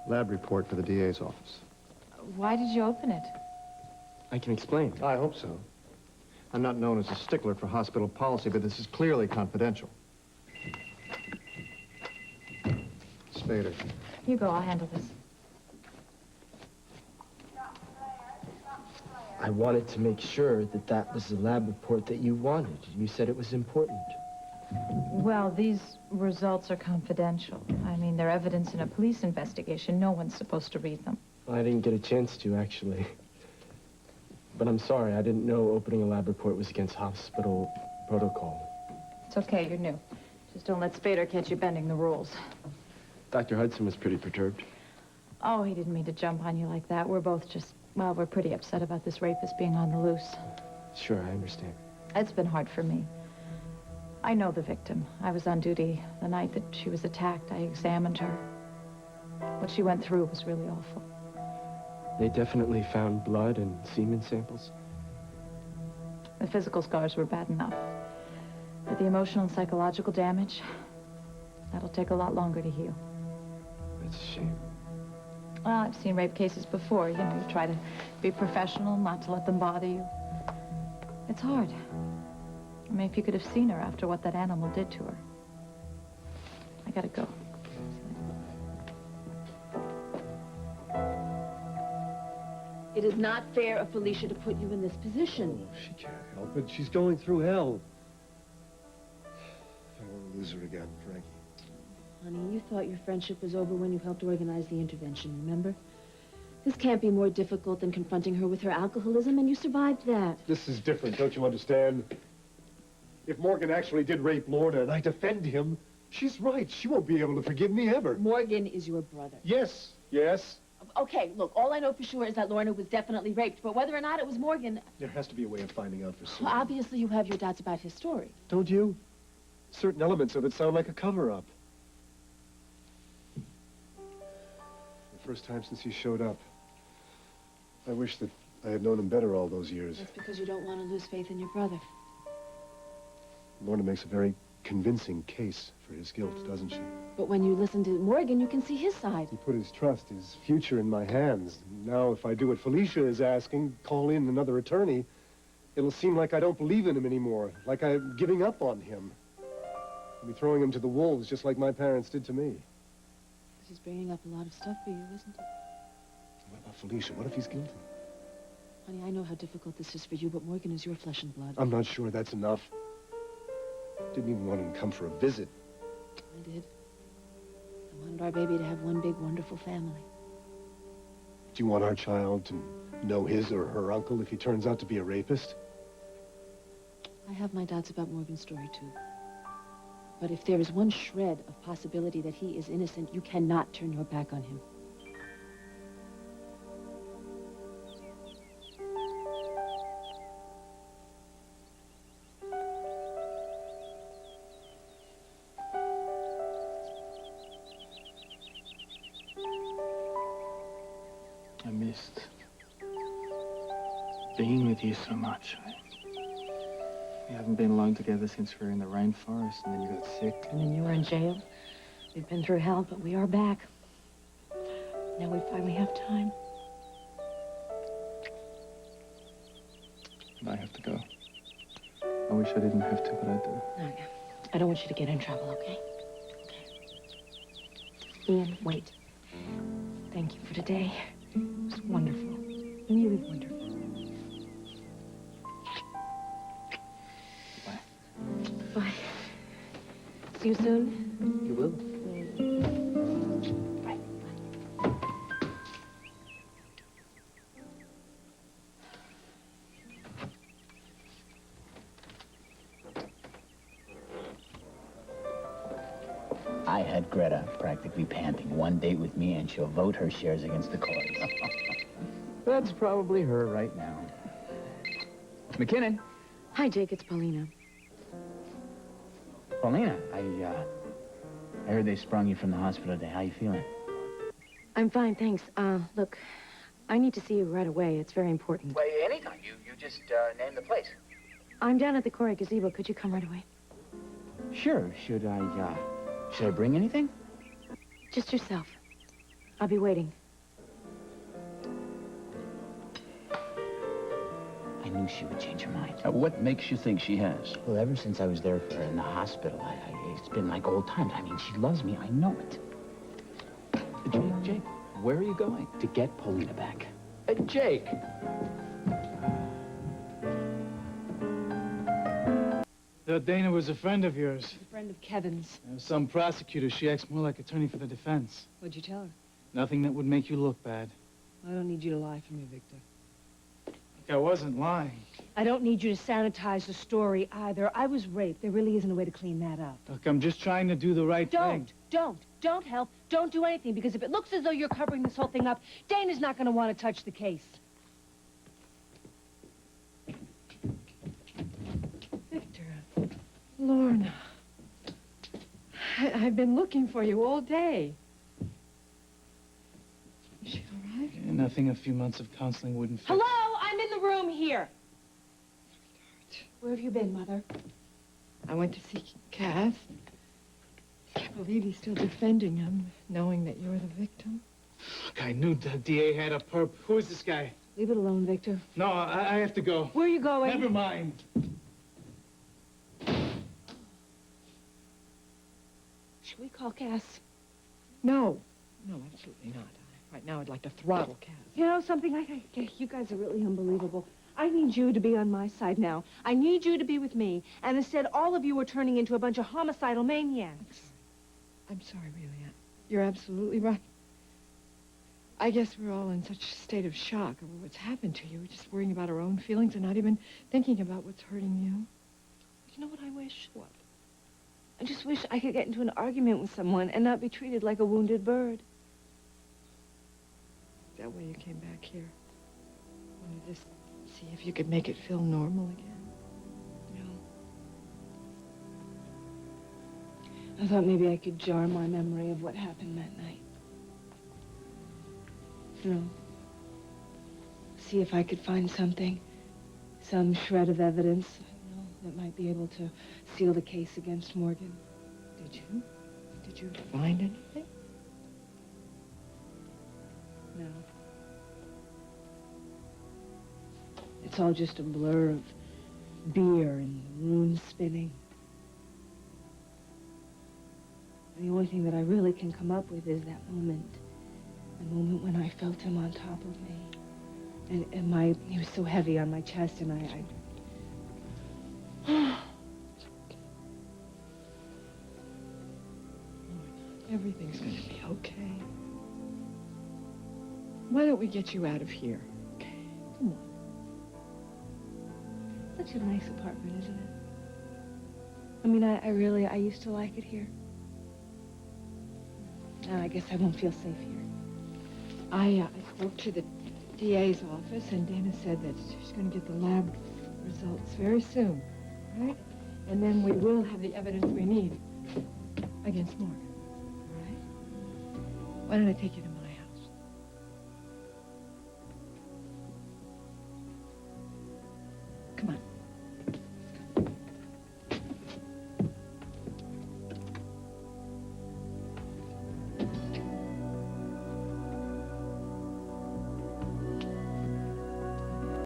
Lab report for the DA's office. Why did you open it? I can explain. I hope so. I'm not known as a stickler for hospital policy, but this is clearly confidential. Spader. You go, I'll handle this. I wanted to make sure that that was the lab report that you wanted. You said it was important. Well, these results are confidential. I mean, they're evidence in a police investigation. No one's supposed to read them. I didn't get a chance to, actually. But I'm sorry, I didn't know opening a lab report was against hospital protocol. It's okay, you're new. Just don't let Spader catch you bending the rules. Dr. Hudson was pretty perturbed. Oh, he didn't mean to jump on you like that. We're both just, well, we're pretty upset about this rapist being on the loose. Sure, I understand. It's been hard for me. I know the victim. I was on duty the night that she was attacked. I examined her. What she went through was really awful. They definitely found blood and semen samples. The physical scars were bad enough. But the emotional and psychological damage, that'll take a lot longer to heal. That's a shame. Well, I've seen rape cases before. You know, you try to be professional, not to let them bother you. It's hard. I mean, if you could have seen her after what that animal did to her. I gotta go. It is not fair of Felicia to put you in this position. Oh, she can't help it. She's going through hell. I don't want to lose her again, Frankie. Honey, you thought your friendship was over when you helped organize the intervention, remember? This can't be more difficult than confronting her with her alcoholism, and you survived that. This is different, don't you understand? If Morgan actually did rape Lorna and I defend him, she's right. She won't be able to forgive me ever. Morgan is your brother. Yes, yes. Okay, look, all I know for sure is that Lorna was definitely raped, but whether or not it was Morgan... There has to be a way of finding out for certain. Well, obviously you have your doubts about his story. Don't you? Certain elements of it sound like a cover-up. The first time since he showed up. I wish that I had known him better all those years. That's because you don't want to lose faith in your brother. Lorna makes a very convincing case for his guilt, doesn't she? But when you listen to Morgan, you can see his side. He put his trust, his future in my hands. Now, if I do what Felicia is asking, call in another attorney, it'll seem like I don't believe in him anymore, like I'm giving up on him. I'll be throwing him to the wolves, just like my parents did to me. This is bringing up a lot of stuff for you, isn't it? What about Felicia? What if he's guilty? Honey, I know how difficult this is for you, but Morgan is your flesh and blood. I'm not sure that's enough. Didn't even want him to come for a visit. I did. I wanted our baby to have one big, wonderful family. Do you want our child to know his or her uncle if he turns out to be a rapist? I have my doubts about Morgan's story, too. But if there is one shred of possibility that he is innocent, you cannot turn your back on him. I missed being with you so much. We haven't been alone together since we were in the rainforest, and then you got sick. And then you were in jail. We've been through hell, but we are back. Now we finally have time. And I have to go. I wish I didn't have to, but I do. No, I don't want you to get in trouble, okay? Okay. Ian, wait. Thank you for today. It was wonderful. Really wonderful. Bye. Bye. See you soon. You will? Bye. I had Greta practically panting. One date with me and she'll vote her shares against the Corys. That's probably her right now. McKinnon. Hi, Jake. It's Paulina. Paulina, I heard they sprung you from the hospital today. How you feeling? I'm fine, thanks. Look, I need to see you right away. It's very important. Well, anytime. You just name the place. I'm down at the Cory gazebo. Could you come right away? Sure. Should I bring anything? Just yourself. I'll be waiting. I knew she would change her mind. What makes you think she has? Well, ever since I was there for her in the hospital, it's been like old times. I mean, she loves me. I know it. Jake, where are you going? To get Paulina back. Jake! Thought Dana was a friend of yours. A friend of Kevin's. Some prosecutor, she acts more like attorney for the defense. What'd you tell her? Nothing that would make you look bad. I don't need you to lie for me, Victor. Like I wasn't lying. I don't need you to sanitize the story either. I was raped. There really isn't a way to clean that up. Look, I'm just trying to do the right thing. Don't help. Don't do anything, because if it looks as though you're covering this whole thing up, Dana's not going to want to touch the case. Victor, Lorna, I've been looking for you all day. Is she all right? Yeah, nothing a few months of counseling wouldn't fix. Hello? I'm in the room here. Where have you been, Mother? I went to see Cass. Can't believe he's still defending him, knowing that you're the victim. Look, I knew the DA had a perp. Who is this guy? Leave it alone, Victor. No, I have to go. Where are you going? Never mind. Should we call Cass? No, absolutely not. Right now, I'd like to throttle Cass. You know something? You guys are really unbelievable. I need you to be on my side now. I need you to be with me. And instead, all of you are turning into a bunch of homicidal maniacs. I'm sorry, really. You're absolutely right. I guess we're all in such a state of shock over what's happened to you. We're just worrying about our own feelings and not even thinking about what's hurting you. You know what I wish? What? I just wish I could get into an argument with someone and not be treated like a wounded bird. That way you came back here. Wanted to just see if you could make it feel normal again. I thought maybe I could jar my memory of what happened that night. See if I could find something, some shred of evidence, that might be able to seal the case against Morgan. Did you? Did you find anything? No. It's all just a blur of beer and rune spinning. The only thing that I really can come up with is that moment. The moment when I felt him on top of me. And he was so heavy on my chest, and I Everything's gonna be okay. Why don't we get you out of here? Okay, come on. Such a nice apartment, isn't it? I mean, I used to like it here. Now I guess I won't feel safe here. I spoke to the DA's office, and Dana said that she's going to get the lab results very soon, right? And then we will have the evidence we need against Morgan, all right? Why don't I take you